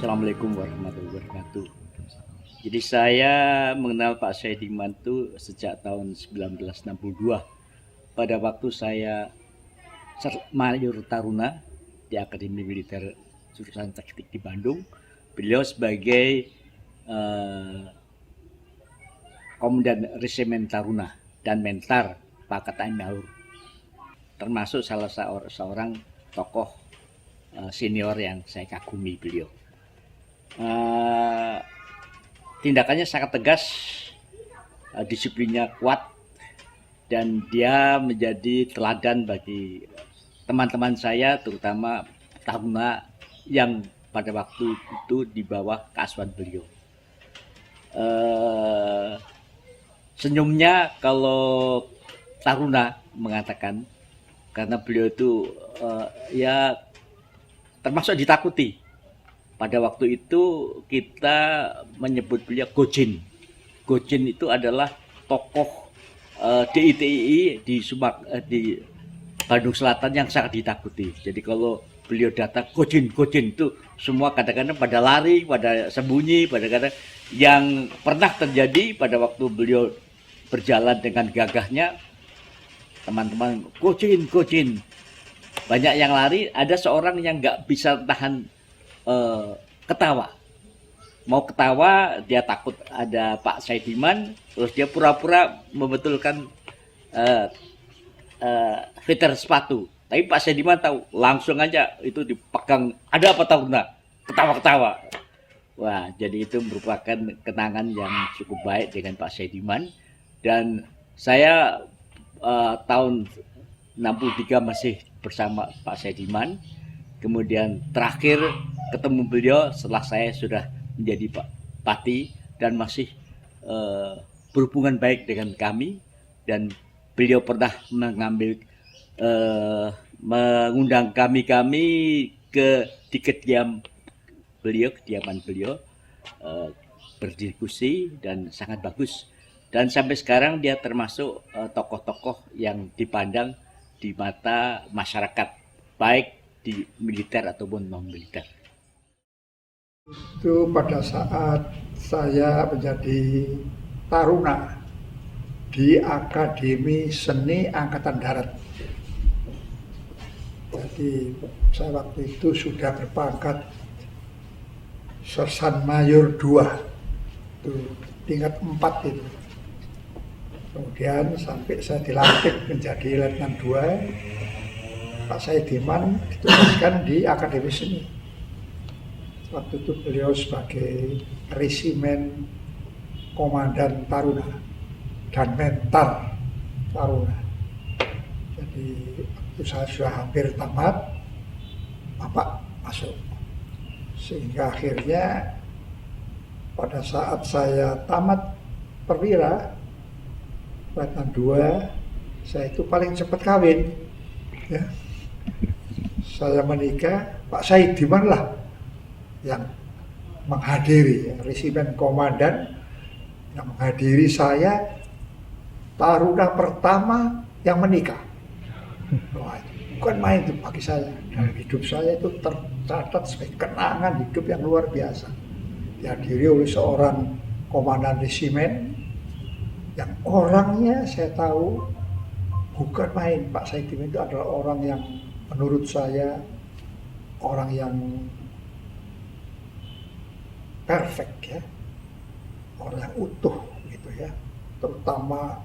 Assalamualaikum warahmatullahi wabarakatuh. Jadi saya mengenal Pak Saidiman itu sejak tahun 1962. Pada waktu saya Mayor Taruna di Akademi Militer Jurusan Taktik di Bandung, beliau sebagai Komandan Resimen Taruna dan Mentar Pakatan Naur, termasuk salah seorang tokoh senior yang saya kagumi beliau. Tindakannya sangat tegas, disiplinnya kuat, dan dia menjadi teladan bagi teman-teman saya, terutama taruna yang pada waktu itu di bawah keasuhan beliau. Senyumnya kalau taruna mengatakan, karena beliau itu ya termasuk ditakuti. Pada waktu itu kita menyebut beliau Gojin. Gojin itu adalah tokoh DITI di Bandung Selatan yang sangat ditakuti. Jadi kalau beliau datang, Gojin itu semua kadang-kadang pada lari, pada sembunyi, kadang-kadang yang pernah terjadi pada waktu beliau berjalan dengan gagahnya, teman-teman Gojin. Banyak yang lari, ada seorang yang nggak bisa tahan ketawa. Mau ketawa, dia takut ada Pak Saidiman, terus dia pura-pura membetulkan fiter sepatu. Tapi Pak Saidiman tahu, langsung aja itu dipegang, ada apa taruna? Ketawa-ketawa. Wah, jadi itu merupakan kenangan yang cukup baik dengan Pak Saidiman. Dan saya tahun 63 masih bersama Pak Saidiman. Kemudian terakhir ketemu beliau setelah saya sudah menjadi Pati dan masih berhubungan baik dengan kami, dan beliau pernah mengundang kami di kediaman beliau berdiskusi dan sangat bagus, dan sampai sekarang dia termasuk tokoh-tokoh yang dipandang di mata masyarakat, baik di militer ataupun non militer. Itu pada saat saya menjadi taruna di Akademi Seni Angkatan Darat. Jadi saya waktu itu sudah berpangkat Sersan Mayor 2, itu tingkat 4 itu. Kemudian sampai saya dilantik menjadi Letnan 2, Pak Saidiman ditugaskan di Akademi Seni. Waktu itu beliau sebagai Resimen Komandan Taruna dan Mentar Taruna. Jadi waktu saya sudah hampir tamat, Bapak masuk. Sehingga akhirnya pada saat saya tamat perwira Letnan 2, saya itu paling cepat kawin. Ya. Saya menikah, Pak Saidiman lah yang menghadiri, Resimen Komandan yang menghadiri saya, taruna pertama yang menikah. Wah, bukan main itu bagi saya. Dalam hidup saya itu tercatat sebagai kenangan hidup yang luar biasa. Dihadiri oleh seorang komandan resimen yang orangnya saya tahu bukan main. Pak Saidiman itu adalah orang yang menurut saya orang yang perfect, ya, orang yang utuh gitu ya, terutama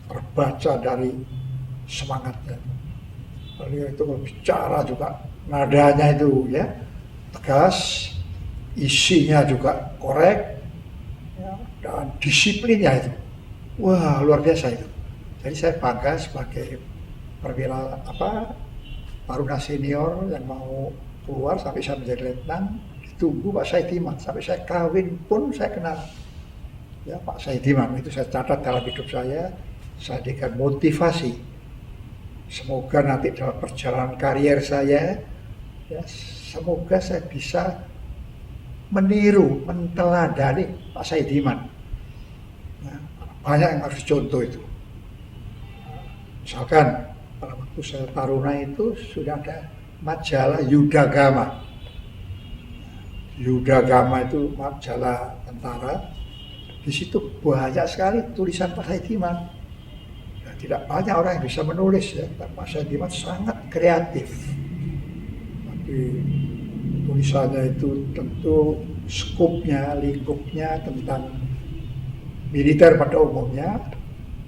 terbaca dari semangatnya. Beliau itu berbicara juga nadanya itu ya tegas, isinya juga korek, ya, dan disiplinnya itu wah luar biasa itu. Jadi saya bangga sebagai perwira taruna senior yang mau keluar sampai saya menjadi letnan, ditunggu Pak Saidiman. Sampai saya kawin pun saya kenal ya Pak Saidiman. Itu saya catat dalam hidup saya jadikan motivasi. Semoga nanti dalam perjalanan karier saya, ya, semoga saya bisa meniru, menteladani Pak Saidiman. Ya, banyak yang harus contoh itu. Misalkan pada waktu saya taruna itu sudah ada majalah Yudagama. Yudagama itu majalah tentara. Di situ banyak sekali tulisan Pak Saidiman. Ya, tidak banyak orang yang bisa menulis ya. Pak Saidiman sangat kreatif. Tapi tulisannya itu tentu skupnya, lingkupnya tentang militer pada umumnya,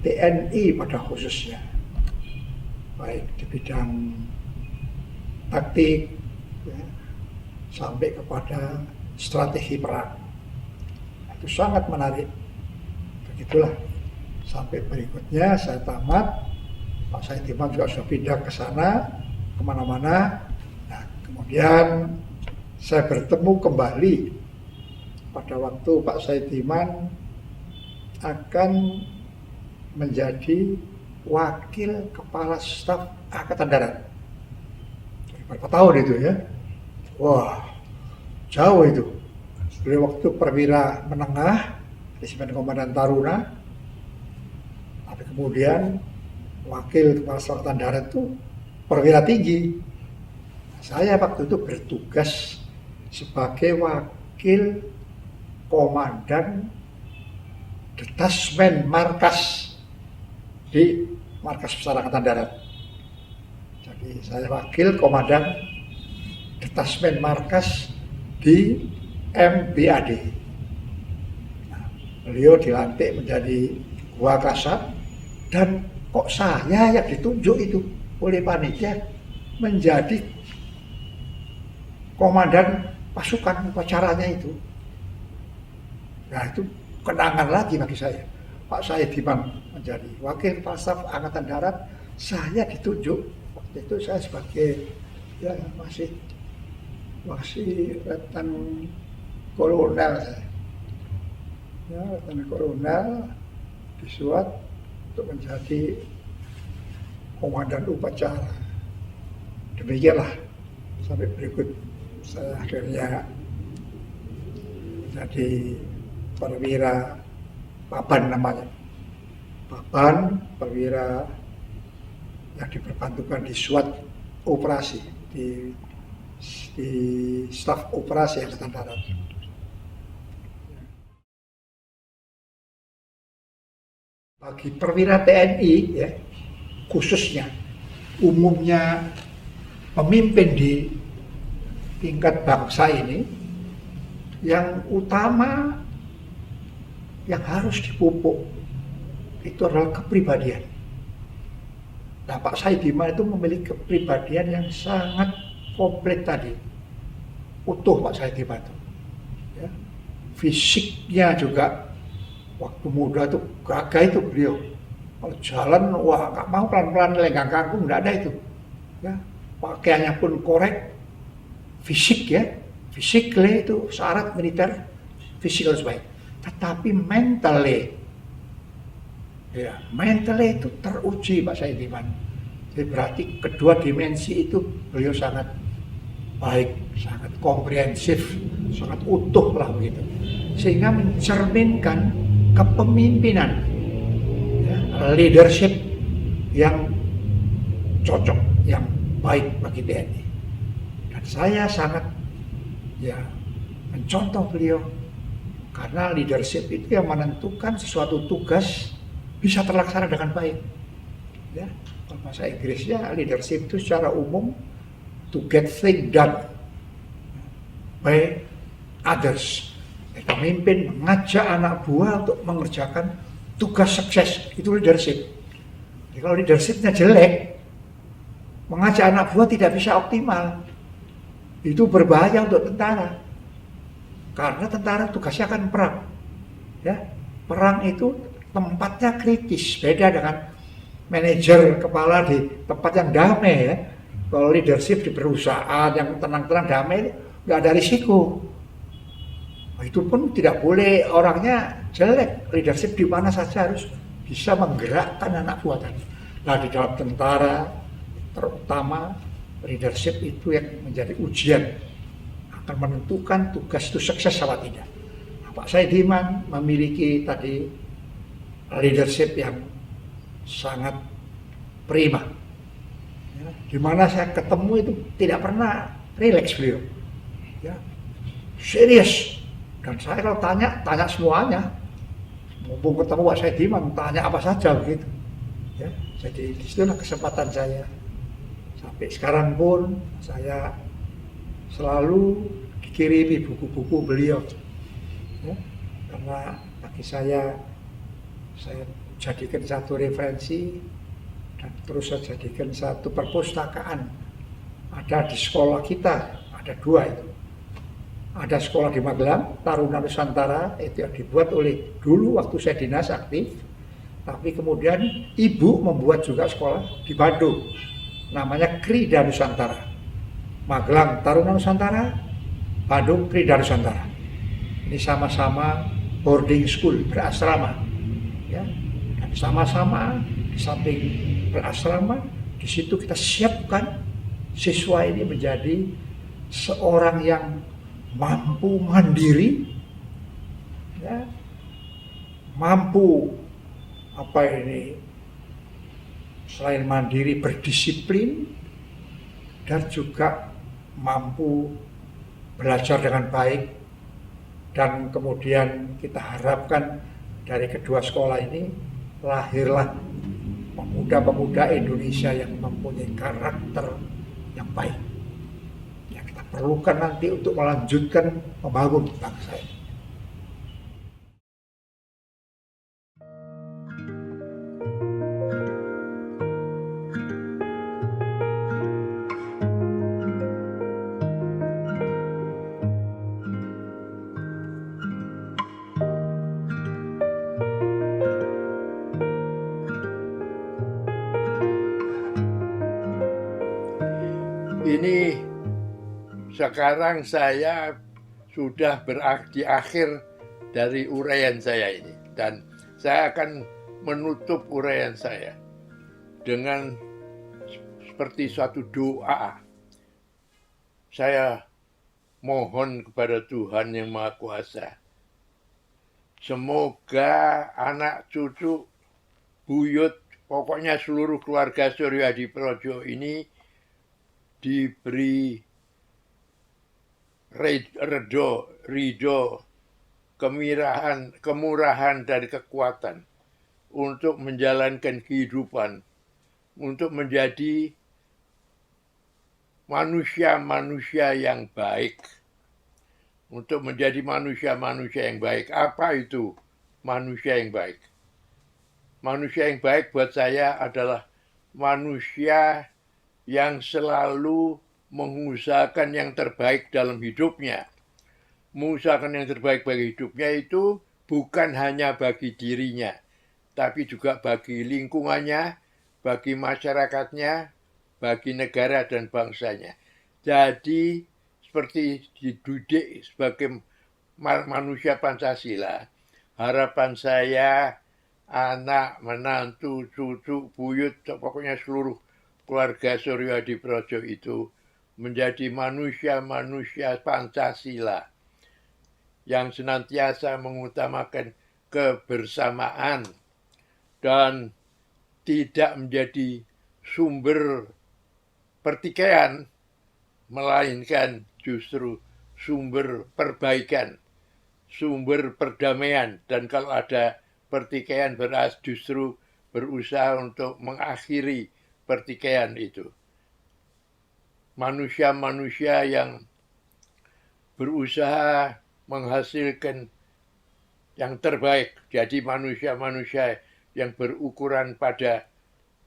TNI pada khususnya. Baik di bidang taktik, ya, sampai kepada strategi perang. Itu sangat menarik. Begitulah. Sampai berikutnya saya tamat, Pak Saidiman juga sudah pindah ke sana, kemana-mana. Nah, kemudian saya bertemu kembali pada waktu Pak Saidiman akan menjadi wakil kepala staf Angkatan Darat. Berapa tahun itu ya? Wah, jauh itu. Beliau waktu perwira menengah, Resimen Komandan Taruna, tapi kemudian wakil kepala staf Angkatan Darat itu perwira tinggi. Saya waktu itu bertugas sebagai wakil komandan detasmen markas di Markas Besar Angkatan Darat. Jadi saya wakil komandan detasmen markas di MBAD. Nah, beliau dilantik menjadi Wakasat dan kok saya yang ditunjuk itu oleh panitia menjadi komandan pasukan upacaranya itu. Nah itu kenangan lagi bagi saya. Pak Saidiman menjadi wakil kepala staf Angkatan Darat, saya ditunjuk. Waktu itu saya sebagai ya masih letnan kolonel saya. Ya, letnan kolonel disuat untuk menjadi komandan upacara. Demikianlah sampai berikut saya akhirnya menjadi perwira Paban namanya. Paban, perwira yang diperbantukan di SWAT operasi, di staf operasi Angkatan Darat. Bagi perwira TNI ya, khususnya umumnya pemimpin di tingkat bangsa ini, yang utama yang harus dipupuk itu adalah kepribadian. Nah, Pak Saidiman itu memiliki kepribadian yang sangat komplit tadi, utuh Pak Saidiman itu. Ya. Fisiknya juga waktu muda itu gagah itu beliau. Kalau jalan, wah nggak mau pelan-pelan lenggang kangkung, nggak ada itu. Ya. Pakaiannya pun korek, fisik ya, fisiknya itu syarat militer, fisik harus baik. Tetapi mentally, ya, mentally itu teruji Pak Saidiman. Jadi berarti kedua dimensi itu beliau sangat baik, sangat komprehensif, sangat utuh lah begitu. Sehingga mencerminkan kepemimpinan, ya, leadership yang cocok, yang baik bagi TNI. Dan saya sangat ya mencontoh beliau. Karena leadership itu yang menentukan sesuatu tugas bisa terlaksana dengan baik. Ya, kalau bahasa Inggrisnya leadership itu secara umum to get things done by others. Pemimpin mengajak anak buah untuk mengerjakan tugas sukses, itu leadership. Jadi kalau leadershipnya jelek, mengajak anak buah tidak bisa optimal. Itu berbahaya untuk tentara. Karena tentara tugasnya akan perang, ya perang itu tempatnya kritis, beda dengan manajer kepala di tempat yang damai ya. Kalau leadership di perusahaan yang tenang-tenang damai nggak ada risiko. Nah, itu pun tidak boleh orangnya jelek, leadership di mana saja harus bisa menggerakkan anak buah tadi. Nah di dalam tentara terutama leadership itu yang menjadi ujian, akan menentukan tugas itu sukses atau tidak. Nah, Pak Saidiman memiliki tadi leadership yang sangat prima. Ya, di mana saya ketemu itu tidak pernah rileks beliau. Ya, serius. Dan saya kalau tanya semuanya. Mumpung ketemu Pak Saidiman, tanya apa saja begitu. Ya, jadi disitulah kesempatan saya. Sampai sekarang pun saya selalu dikirimi buku-buku beliau. Ya, karena bagi saya jadikan satu referensi dan terus saya jadikan satu perpustakaan. Ada di sekolah kita, ada 2 itu. Ada sekolah di Magelang, Taruna Nusantara, itu yang dibuat oleh dulu waktu saya dinas aktif, tapi kemudian ibu membuat juga sekolah di Bandung, namanya Krida Nusantara. Magelang Taruna Nusantara, Bandung Krida Nusantara. Ini sama-sama boarding school, berasrama. Ya, dan sama-sama di samping berasrama, di situ kita siapkan siswa ini menjadi seorang yang mampu mandiri, ya, mampu selain mandiri berdisiplin dan juga mampu belajar dengan baik. Dan kemudian kita harapkan dari kedua sekolah ini lahirlah pemuda-pemuda Indonesia yang mempunyai karakter yang baik. Perlukan nanti untuk melanjutkan membangun bangsa ini. Ini sekarang saya sudah di akhir dari uraian saya ini, dan saya akan menutup uraian saya dengan seperti suatu doa. Saya mohon kepada Tuhan Yang Maha Kuasa, semoga anak cucu buyut, pokoknya seluruh keluarga Suryo Hadiprojo ini diberi ridho, kemurahan dan kekuatan untuk menjalankan kehidupan, untuk menjadi manusia-manusia yang baik, untuk menjadi manusia-manusia yang baik. Apa itu manusia yang baik? Manusia yang baik buat saya adalah manusia yang selalu mengusahakan yang terbaik dalam hidupnya. Mengusahakan yang terbaik bagi hidupnya itu bukan hanya bagi dirinya, tapi juga bagi lingkungannya, bagi masyarakatnya, bagi negara dan bangsanya. Jadi seperti dididik sebagai manusia Pancasila, harapan saya anak, menantu, cucu, buyut, pokoknya seluruh keluarga Suryo Hadiprojo itu menjadi manusia-manusia Pancasila yang senantiasa mengutamakan kebersamaan dan tidak menjadi sumber pertikaian, melainkan justru sumber perbaikan, sumber perdamaian. Dan kalau ada pertikaian justru berusaha untuk mengakhiri pertikaian itu. Manusia-manusia yang berusaha menghasilkan yang terbaik, jadi manusia-manusia yang berukuran pada,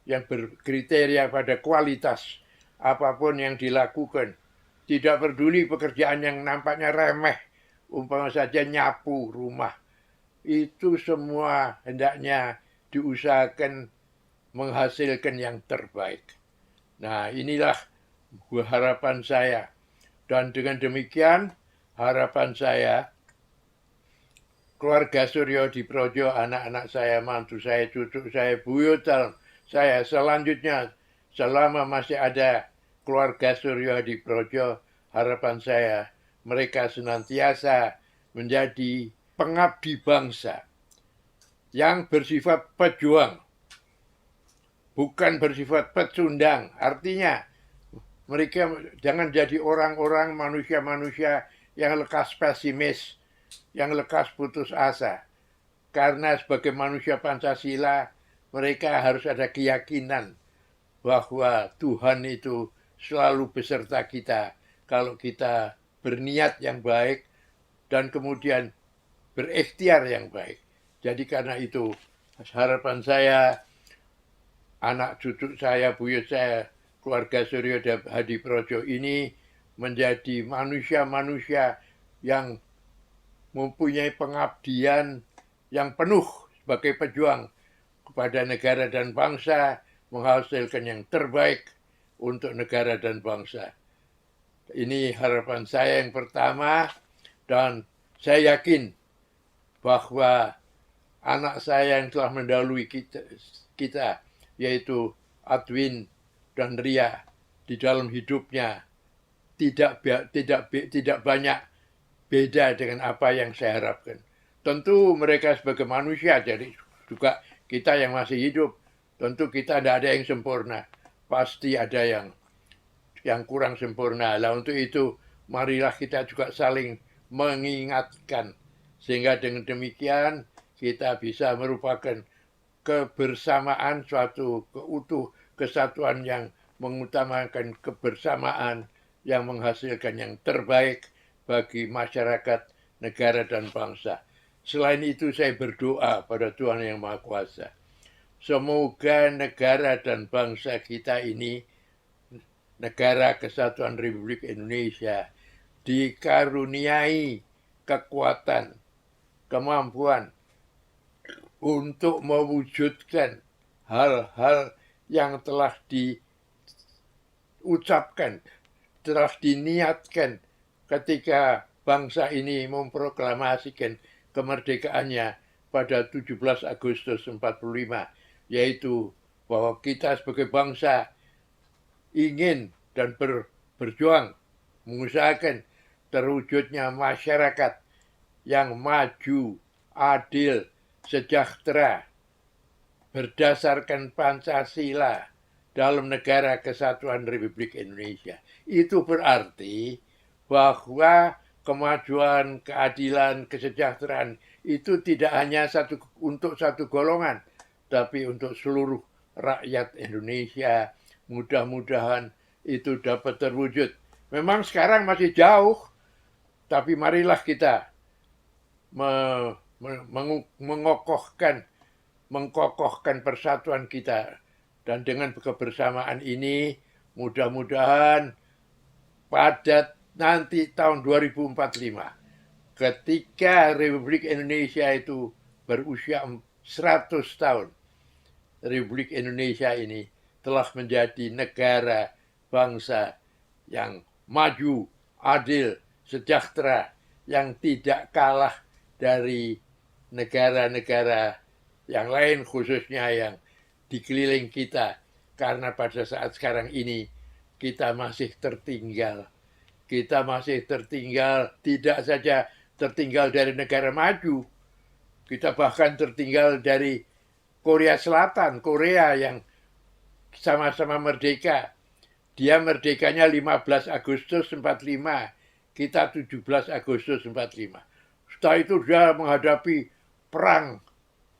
yang berkriteria pada kualitas apapun yang dilakukan. Tidak peduli pekerjaan yang nampaknya remeh, umpama saja nyapu rumah, itu semua hendaknya diusahakan menghasilkan yang terbaik. Nah, inilah harapan saya. Dan dengan demikian, harapan saya, keluarga Suryo Hadiprojo, anak-anak saya, mantu saya, cucu saya, buyut saya, selanjutnya, selama masih ada keluarga Suryo Hadiprojo, harapan saya, mereka senantiasa menjadi pengabdi bangsa yang bersifat pejuang, bukan bersifat pecundang. Artinya mereka jangan jadi orang-orang, manusia-manusia yang lekas pesimis, yang lekas putus asa. Karena sebagai manusia Pancasila, mereka harus ada keyakinan bahwa Tuhan itu selalu beserta kita kalau kita berniat yang baik dan kemudian berikhtiar yang baik. Jadi karena itu harapan saya, anak cucu saya, buyut saya, keluarga Suryo Hadi Praja ini menjadi manusia-manusia yang mempunyai pengabdian yang penuh sebagai pejuang kepada negara dan bangsa, menghasilkan yang terbaik untuk negara dan bangsa. Ini harapan saya yang pertama, dan saya yakin bahwa anak saya yang telah mendahului kita yaitu Adwin dan Ria, di dalam hidupnya tidak banyak beda dengan apa yang saya harapkan. Tentu mereka sebagai manusia, jadi juga kita yang masih hidup, tentu kita tidak ada yang sempurna. Pasti ada yang kurang sempurna. Lah untuk itu, marilah kita juga saling mengingatkan. Sehingga dengan demikian, kita bisa merupakan kebersamaan, suatu kesatuan yang mengutamakan kebersamaan, yang menghasilkan yang terbaik bagi masyarakat, negara, dan bangsa. Selain itu saya berdoa pada Tuhan Yang Maha Kuasa. Semoga negara dan bangsa kita ini, Negara Kesatuan Republik Indonesia, dikaruniai kekuatan, kemampuan untuk mewujudkan hal-hal yang telah diucapkan, telah diniatkan ketika bangsa ini memproklamasikan kemerdekaannya pada 17 Agustus 45, yaitu bahwa kita sebagai bangsa ingin dan berjuang mengusahakan terwujudnya masyarakat yang maju, adil, sejahtera, berdasarkan Pancasila dalam Negara Kesatuan Republik Indonesia. Itu berarti bahwa kemajuan, keadilan, kesejahteraan itu tidak hanya untuk satu golongan, tapi untuk seluruh rakyat Indonesia. Mudah-mudahan itu dapat terwujud. Memang sekarang masih jauh, tapi marilah kita mengkokohkan persatuan kita. Dan dengan kebersamaan ini, mudah-mudahan pada nanti tahun 2045, ketika Republik Indonesia itu berusia 100 tahun, Republik Indonesia ini telah menjadi negara bangsa yang maju, adil, sejahtera, yang tidak kalah dari negara-negara yang lain, khususnya yang dikeliling kita. Karena pada saat sekarang ini kita masih tertinggal. Kita masih tertinggal, tidak saja tertinggal dari negara maju, kita bahkan tertinggal dari Korea Selatan, Korea yang sama-sama merdeka. Dia merdekanya 15 Agustus 45, kita 17 Agustus 45. Setelah itu dia menghadapi perang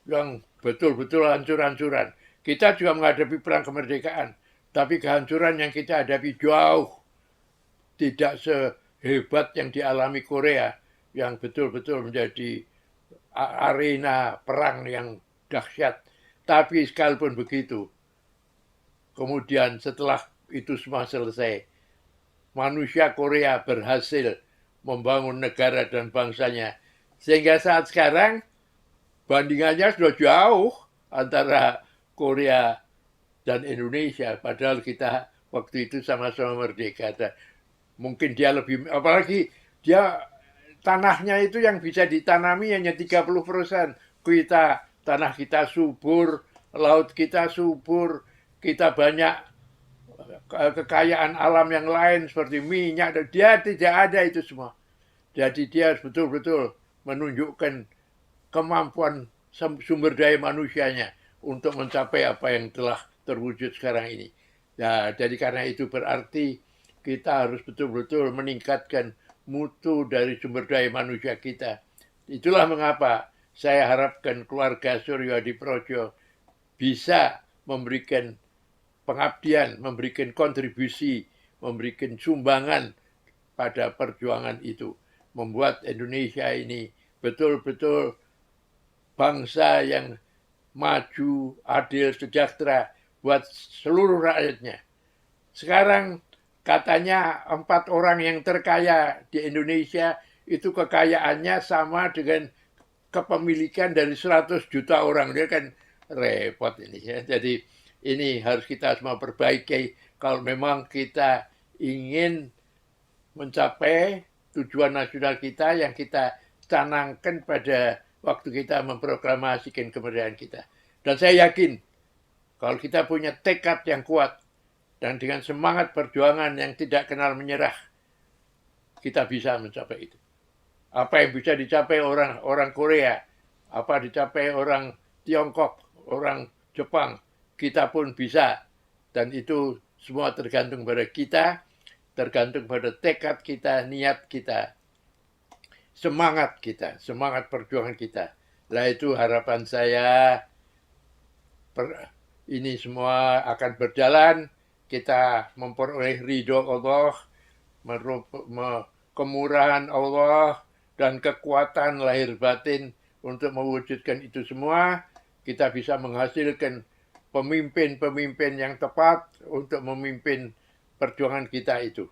yang betul-betul hancur-hancuran. Kita juga menghadapi perang kemerdekaan, tapi kehancuran yang kita hadapi jauh tidak sehebat yang dialami Korea, yang betul-betul menjadi arena perang yang dahsyat. Tapi sekalipun begitu, kemudian setelah itu semua selesai, manusia Korea berhasil membangun negara dan bangsanya. Sehingga saat sekarang bandingannya sudah jauh antara Korea dan Indonesia. Padahal kita waktu itu sama-sama merdeka. Mungkin dia lebih, apalagi dia tanahnya itu yang bisa ditanami hanya 30%. Tanah kita subur, laut kita subur, kita banyak kekayaan alam yang lain seperti minyak. Dia tidak ada itu semua. Jadi dia betul-betul menunjukkan kemampuan sumber daya manusianya untuk mencapai apa yang telah terwujud sekarang ini. Nah, jadi karena itu berarti kita harus betul-betul meningkatkan mutu dari sumber daya manusia kita. Itulah mengapa saya harapkan keluarga Suryo Hadiprojo bisa memberikan pengabdian, memberikan kontribusi, memberikan sumbangan pada perjuangan itu. Membuat Indonesia ini betul-betul bangsa yang maju, adil, sejahtera buat seluruh rakyatnya. Sekarang katanya 4 orang yang terkaya di Indonesia itu kekayaannya sama dengan kepemilikan dari 100 juta orang. Dia kan repot ini ya. Jadi ini harus kita semua perbaiki kalau memang kita ingin mencapai tujuan nasional kita yang kita canangkan pada waktu kita memproklamasikan kemerdekaan kita. Dan saya yakin kalau kita punya tekad yang kuat dan dengan semangat perjuangan yang tidak kenal menyerah, kita bisa mencapai itu. Apa yang bisa dicapai orang Korea, apa dicapai orang Tiongkok, orang Jepang, kita pun bisa. Dan itu semua tergantung pada kita, tergantung pada tekad kita, niat kita, semangat kita, semangat perjuangan kita. Nah itu harapan saya, ini semua akan berjalan, kita memperoleh ridho Allah, kemurahan Allah, dan kekuatan lahir batin untuk mewujudkan itu semua. Kita bisa menghasilkan pemimpin-pemimpin yang tepat untuk memimpin perjuangan kita itu.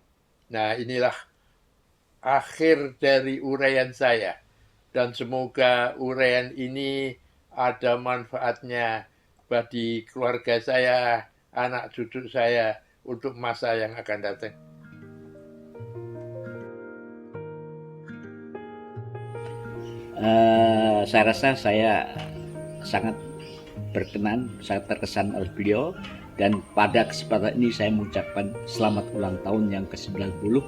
Nah inilah akhir dari uraian saya. Dan semoga uraian ini ada manfaatnya bagi keluarga saya, anak cucu saya untuk masa yang akan datang. Saya rasa saya sangat berkenan, sangat terkesan oleh beliau, dan pada kesempatan ini saya mengucapkan selamat ulang tahun yang ke-90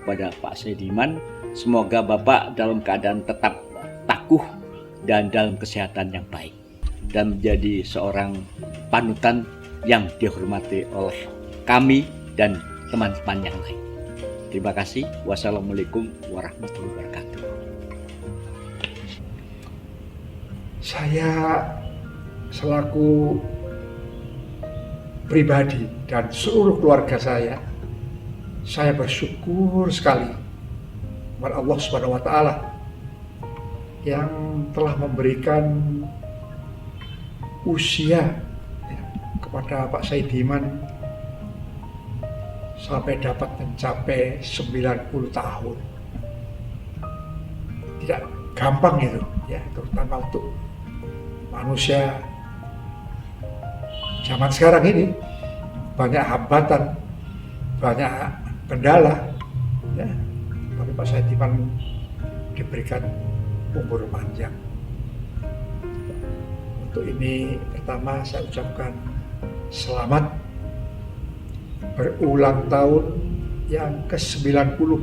kepada Pak Saidiman. Semoga Bapak dalam keadaan tetap takuh dan dalam kesehatan yang baik dan menjadi seorang panutan yang dihormati oleh kami dan teman-teman yang lain. Terima kasih. Wassalamualaikum warahmatullahi wabarakatuh. Saya selaku pribadi dan seluruh keluarga saya bersyukur sekali kepada Allah Subhanahu wa Ta'ala yang telah memberikan usia kepada Pak Saidiman sampai dapat mencapai 90 tahun. Tidak gampang itu ya, terutama untuk manusia zaman sekarang ini. Banyak hambatan, banyak kendala ya. Tapi Pak Saidiman diberikan umur panjang. Untuk ini pertama saya ucapkan selamat berulang tahun yang ke-90.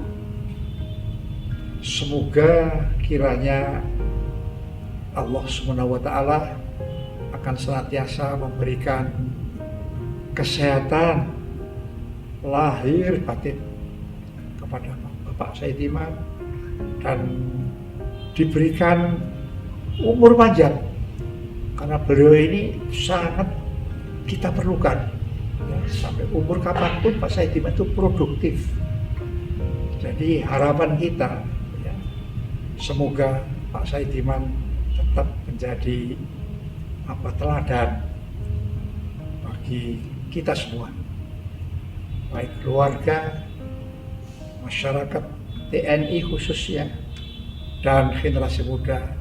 Semoga kiranya Allah Subhanahu wa Ta'ala akan senantiasa memberikan kesehatan lahir batin kepada Bapak Saidiman dan diberikan umur panjang, karena beliau ini sangat kita perlukan ya, sampai umur kapanpun Pak Saidiman itu produktif. Jadi harapan kita ya, semoga Pak Saidiman tetap menjadi teladan bagi kita semua, baik keluarga, masyarakat, TNI khususnya, dan generasi muda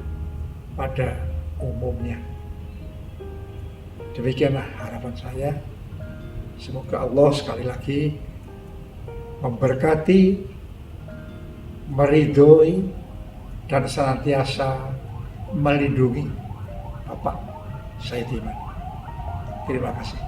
pada umumnya. Demikianlah harapan saya. Semoga Allah sekali lagi memberkati, meridhoi, dan senantiasa melindungi Bapak Saidiman. Terima kasih.